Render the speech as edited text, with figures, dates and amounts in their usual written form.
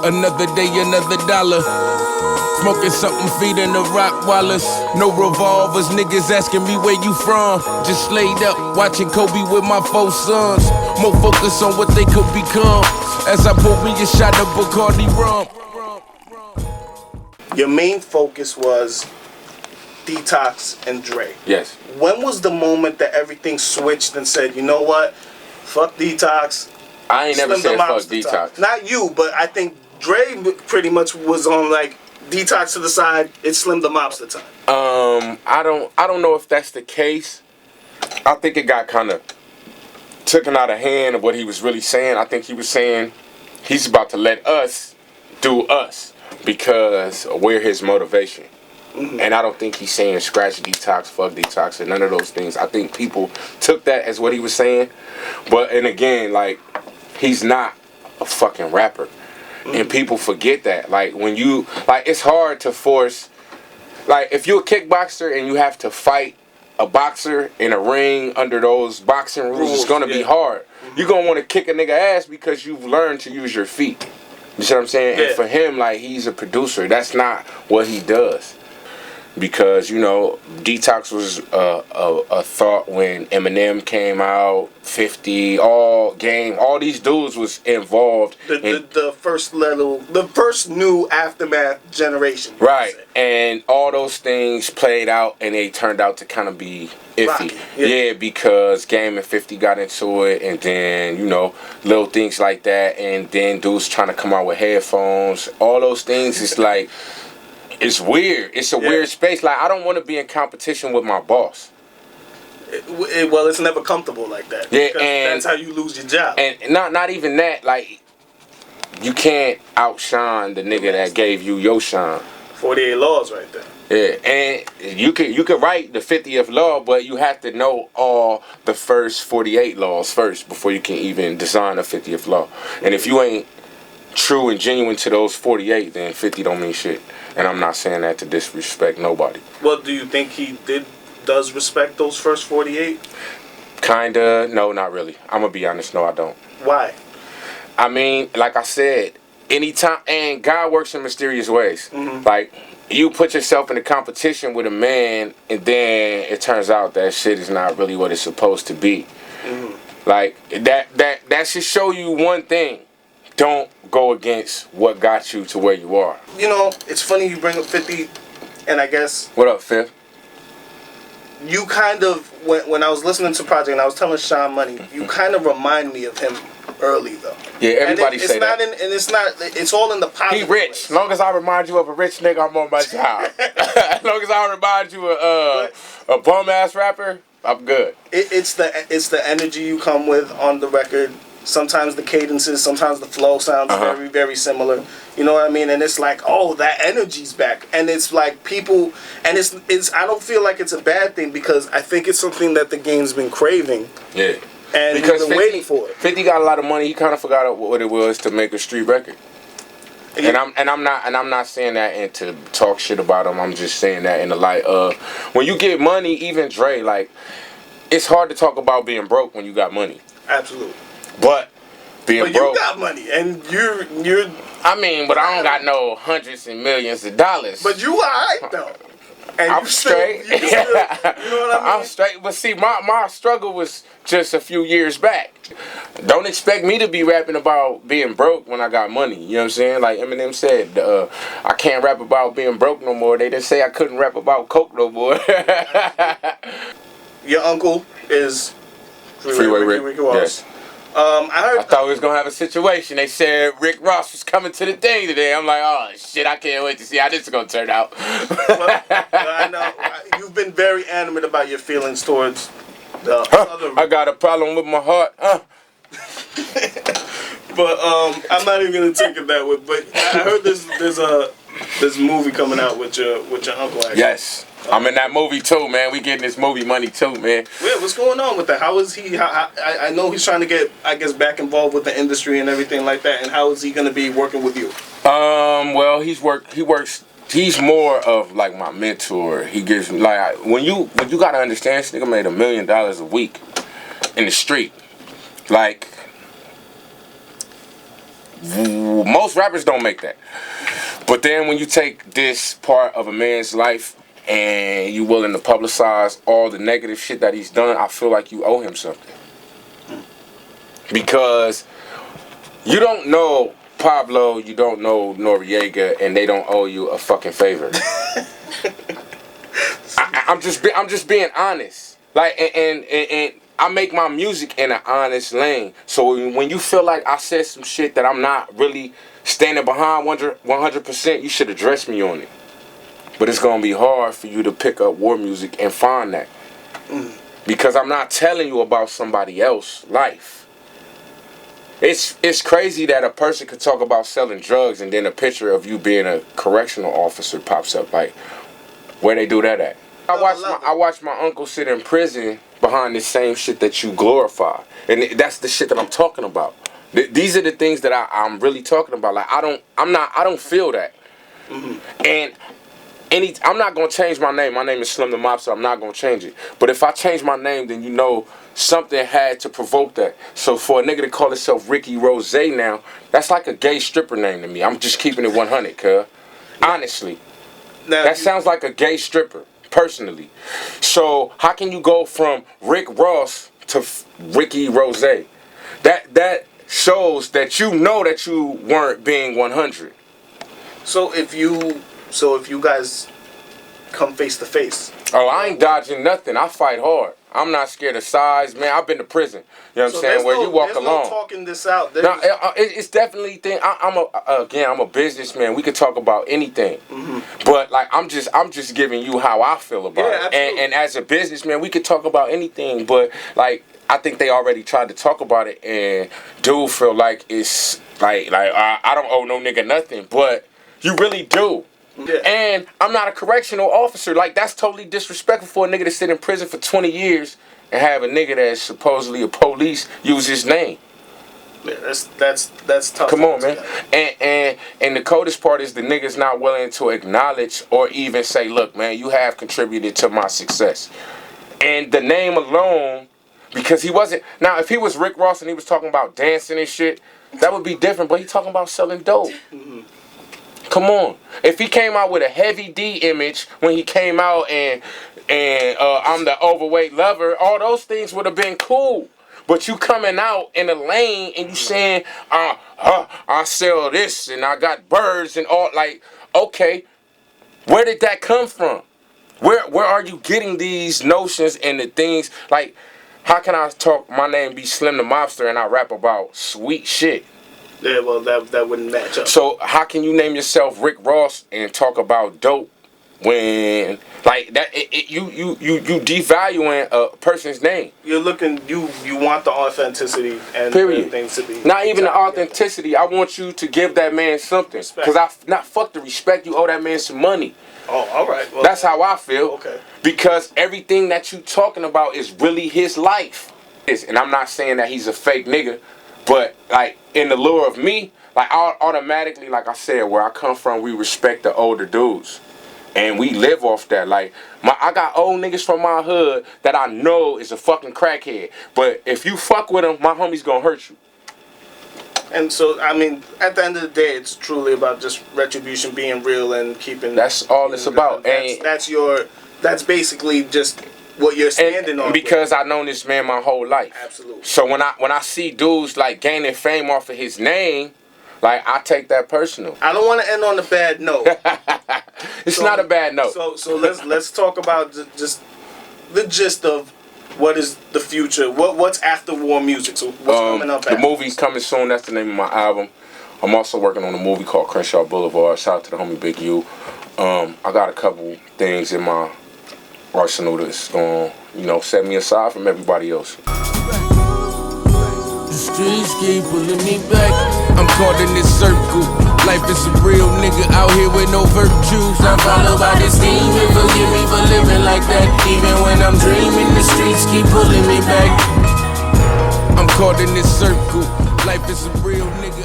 Another day, another dollar. Smoking something, feeding the rock wallers. No revolvers, niggas asking me where you from. Just laid up, watching Kobe with my 4 sons. More focus on what they could become. As I pour me a shot of Bacardi rum. Your main focus was Detox and Dre. Yes. When was the moment that everything switched and said, you know what? Fuck Detox. I ain't never said fuck Detox. Not you, but I think Dre pretty much was on like Detox to the side. It's Slim Da Mobster time. I don't know if that's the case. I think it got kind of taken out of hand of what he was really saying. I think he was saying he's about to let us do us because we're his motivation. Mm-hmm. And I don't think he's saying scratch Detox, fuck Detox, or none of those things. I think people took that as what he was saying. But, and again, like, he's not a fucking rapper. Mm-hmm. And people forget that. Like, when you, like, it's hard to force, like, if you're a kickboxer and you have to fight a boxer in a ring under those boxing rules, it's going to be hard. Mm-hmm. You're going to want to kick a nigga ass because you've learned to use your feet. You see what I'm saying? Yeah. And for him, like, he's a producer. That's not what he does. Because, you know, Detox was a thought when Eminem came out, 50, all these dudes was involved. The first new Aftermath generation. Right. And all those things played out and they turned out to kind of be iffy. Yeah, because Game and 50 got into it and then, you know, little things like that. And then dudes trying to come out with headphones. All those things is like... It's weird. It's a weird space. Like, I don't want to be in competition with my boss. Well, it's never comfortable like that. Yeah, and that's how you lose your job. And not even that. Like, you can't outshine the nigga that gave you your shine. 48 laws right there. Yeah, and you could write the 50th law, but you have to know all the first 48 laws first before you can even design a 50th law. And if you ain't true and genuine to those 48, then 50 don't mean shit. And I'm not saying that to disrespect nobody. Well, do you think he does respect those first 48? Kinda. No, not really. I'm gonna be honest. No, I don't. Why? I mean, like I said, anytime, and God works in mysterious ways. Mm-hmm. Like, you put yourself in a competition with a man, and then it turns out that shit is not really what it's supposed to be. Mm-hmm. Like, that should show you one thing. Don't go against what got you to where you are. You know, it's funny you bring up 50, and I guess... What up, Fifth? You kind of, when I was listening to Project and I was telling Sean Money, you kind of remind me of him early, though. Yeah, everybody say that. It's all in the positive. He rich. As long as I remind you of a rich nigga, I'm on my job. As long as I remind you of a bum-ass rapper, I'm good. It's the energy you come with on the record. Sometimes the cadences, sometimes the flow sounds very, very similar. You know what I mean? And it's like, oh, that energy's back. And it's like people, and it's. I don't feel like it's a bad thing because I think it's something that the game's been craving. Yeah. And because we've been waiting for it. 50 got a lot of money. He kind of forgot what it was to make a street record. Yeah. And I'm not saying that and to talk shit about him. I'm just saying that in the light of when you get money, even Dre, like, it's hard to talk about being broke when you got money. Absolutely. But being broke, you got money, and you're. I mean, but I don't got no hundreds and millions of dollars. But you alright though. And I'm straight. You know what I mean? I'm straight. But see, my struggle was just a few years back. Don't expect me to be rapping about being broke when I got money. You know what I'm saying? Like Eminem said, I can't rap about being broke no more. They didn't say I couldn't rap about coke no more. Your uncle is Freeway Rick. Yes. I thought we was gonna have a situation. They said Rick Ross was coming to the thing today. I'm like, oh shit, I can't wait to see how this is gonna turn out. Well, I know you've been very animate about your feelings towards the other. I got a problem with my heart. But I'm not even gonna take it that way. But I heard there's movie coming out with your uncle. Actually. Yes. I'm in that movie too, man. We getting this movie money too, man. Yeah, what's going on with that? How is he? I know he's trying to get, I guess, back involved with the industry and everything like that. And how is he going to be working with you? Well, he works. He's more of like my mentor. He gives like when you gotta understand, this nigga made $1 million a week in the street. Like Most rappers don't make that. But then when you take this part of a man's life and you willing to publicize all the negative shit that he's done, I feel like you owe him something. Because you don't know Pablo, you don't know Noriega, and they don't owe you a fucking favor. I'm just being honest. Like, and I make my music in an honest lane. So when you feel like I said some shit that I'm not really standing behind 100%, you should address me on it. But it's gonna be hard for you to pick up war music and find that. Because I'm not telling you about somebody else's life. It's crazy that a person could talk about selling drugs and then a picture of you being a correctional officer pops up. Like, where they do that at? I watched my uncle sit in prison behind the same shit that you glorify, and that's the shit that I'm talking about. These are the things that I'm really talking about. Like, I don't feel that. And I'm not gonna change my name. My name is Slim Da Mobster. I'm not gonna change it. But if I change my name, then you know something had to provoke that. So for a nigga to call himself Ricky Rose now, that's like a gay stripper name to me. I'm just keeping it 100, cuz. Honestly. That sounds like a gay stripper, personally. So how can you go from Rick Ross to Ricky Rose? That shows that you know that you weren't being 100. So if you guys come face to face. Oh, I ain't dodging nothing. I fight hard. I'm not scared of size, man. I've been to prison. You know what I'm saying? Where you walk alone. No talking this out. No, it's definitely thing. I'm a businessman. We could talk about anything, but like I'm just giving you how I feel about it. And as a businessman, we could talk about anything. But like I think they already tried to talk about it, and dude feel like it's like I don't owe no nigga nothing, but you really do. Yeah. And I'm not a correctional officer. Like, that's totally disrespectful for a nigga to sit in prison for 20 years and have a nigga that's supposedly a police use his name. Yeah, that's tough. Come on, man. And the coldest part is the niggas not willing to acknowledge or even say, look, man, you have contributed to my success. And the name alone, because he wasn't... Now, if he was Rick Ross and he was talking about dancing and shit, that would be different. But he talking about selling dope. Come on. If he came out with a heavy D image when he came out and I'm the overweight lover, all those things would have been cool. But you coming out in a lane and you saying, I sell this and I got birds and all, like, okay, where did that come from? Where are you getting these notions and the things? Like, how can I talk, my name be Slim Da Mobster and I rap about sweet shit? Yeah, well, that wouldn't match up. So how can you name yourself Rick Ross and talk about dope when like that? You devaluing a person's name. You're looking. You want the authenticity and things to be. Not even the authenticity. I want you to give that man something. Because fuck the respect. You owe that man some money. Oh, all right. Well, that's how I feel. Okay. Because everything that you talking about is really his life. And I'm not saying that he's a fake nigga. But, like, in the lure of me, like, automatically, like I said, where I come from, we respect the older dudes. And we live off that. Like, I got old niggas from my hood that I know is a fucking crackhead. But if you fuck with him, my homie's gonna hurt you. And so, I mean, at the end of the day, it's truly about just retribution being real and keeping... That's all it's about. That's basically just... what you're standing on. Because I've known this man my whole life. Absolutely. So when I see dudes like gaining fame off of his name, like I take that personal. I don't want to end on a bad note. It's not a bad note. So let's talk about just the gist of what is the future. What's after war music? So what's coming up? The movie's coming soon. That's the name of my album. I'm also working on a movie called Crenshaw Boulevard. Shout out to the homie Big U. I got a couple things in my arsenal that's gonna, set me aside from everybody else. The streets keep pulling me back. I'm caught in this circle. Life is a real nigga out here with no virtues. I'm followed by this demon. Forgive me for living like that. Even when I'm dreaming, the streets keep pulling me back. I'm caught in this circle. Life is a real nigga.